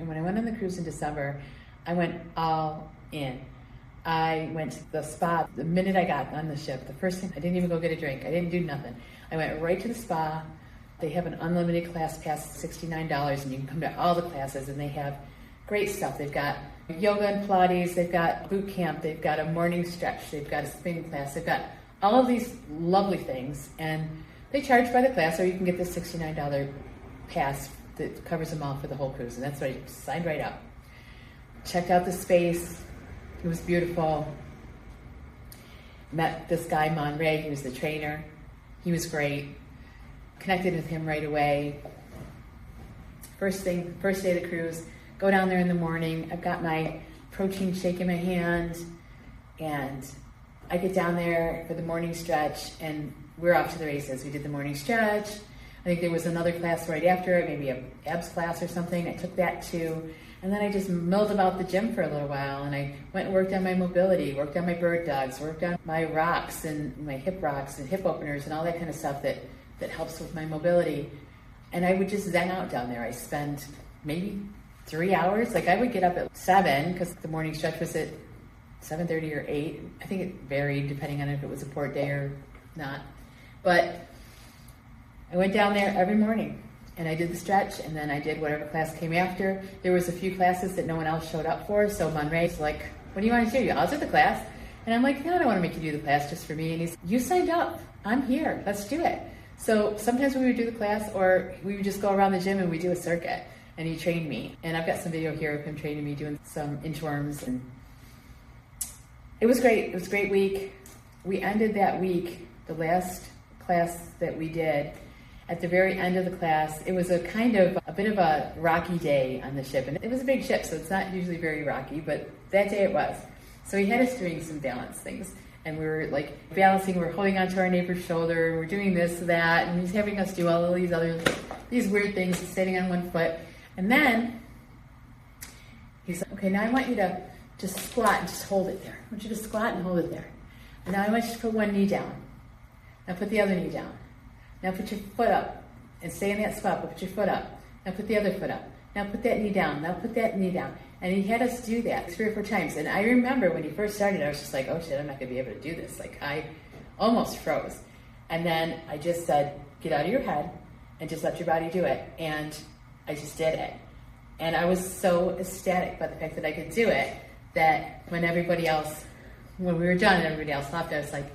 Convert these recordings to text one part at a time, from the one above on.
And when I went on the cruise in December, I went all in. I went to the spa the minute I got on the ship. The first thing, I didn't even go get a drink. I didn't do nothing. I went right to the spa. They have an unlimited class pass, $69, and you can come to all the classes, and they have great stuff. They've got yoga and Pilates, they've got boot camp, they've got a morning stretch, they've got a spin class, they've got all of these lovely things, and they charge by the class, or you can get the $69 pass that covers them all for the whole cruise, and that's what I signed right up. Checked out the space, it was beautiful. Met this guy, Monray, he was the trainer. He was great. Connected with him right away. First day of the cruise, go down there in the morning. I've got my protein shake in my hand, and I get down there for the morning stretch, and we're off to the races. We did the morning stretch. I think there was another class right after it, maybe a abs class or something. I took that too. And then I just milled about the gym for a little while, and I went and worked on my mobility, worked on my bird dogs, worked on my rocks and my hip rocks and hip openers and all that kind of stuff that helps with my mobility. And I would just zen out down there. I spend maybe 3 hours. Like I would get up at 7 because the morning stretch was at 7:30 or 8. I think it varied depending on if it was a port day or not. But I went down there every morning and I did the stretch, and then I did whatever class came after. There was a few classes that no one else showed up for, so Monray's like, what do you want to do? I'll do the class. And I'm like, no, I don't want to make you do the class just for me. And he's, you signed up. I'm here. Let's do it. So sometimes we would do the class, or we would just go around the gym and we do a circuit, and he trained me. And I've got some video here of him training me doing some inchworms, and it was great. It was a great week. We ended that week, the last class that we did, at the very end of the class. It was a bit of a rocky day on the ship, and it was a big ship, so it's not usually very rocky, but that day it was. So he had us doing some balance things, and we were like balancing, we're holding onto our neighbor's shoulder, and we're doing this, that, and he's having us do all of these weird things, standing on one foot. And then he's like, okay, now I want you to just squat and just hold it there. I want you to squat and hold it there. And now I want you to put one knee down. Now put the other knee down. Now put your foot up and stay in that spot, but put your foot up. Now put the other foot up. Now put that knee down. Now put that knee down. And he had us do that 3 or 4 times. And I remember when he first started, I was just like, oh shit, I'm not gonna be able to do this. Like I almost froze. And then I just said, get out of your head and just let your body do it. And I just did it. And I was so ecstatic by the fact that I could do it that when we were done and everybody else left, I was like,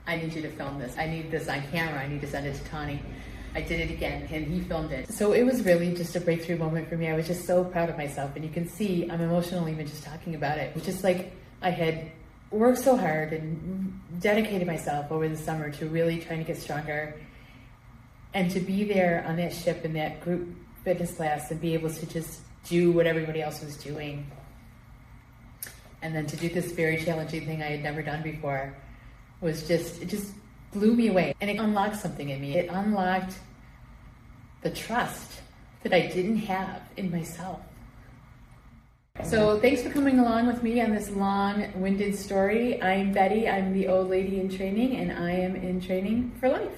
I need you to film this. I need this on camera. I need to send it to Tawny. I did it again, and he filmed it. So it was really just a breakthrough moment for me. I was just so proud of myself, and you can see I'm emotional even just talking about it. It was just like I had worked so hard and dedicated myself over the summer to really trying to get stronger, and to be there on that ship in that group fitness class and be able to just do what everybody else was doing, and then to do this very challenging thing I had never done before it just blew me away. And it unlocked something in me. It unlocked the trust that I didn't have in myself. So thanks for coming along with me on this long-winded story. I'm Betty. I'm the old lady in training, and I am in training for life.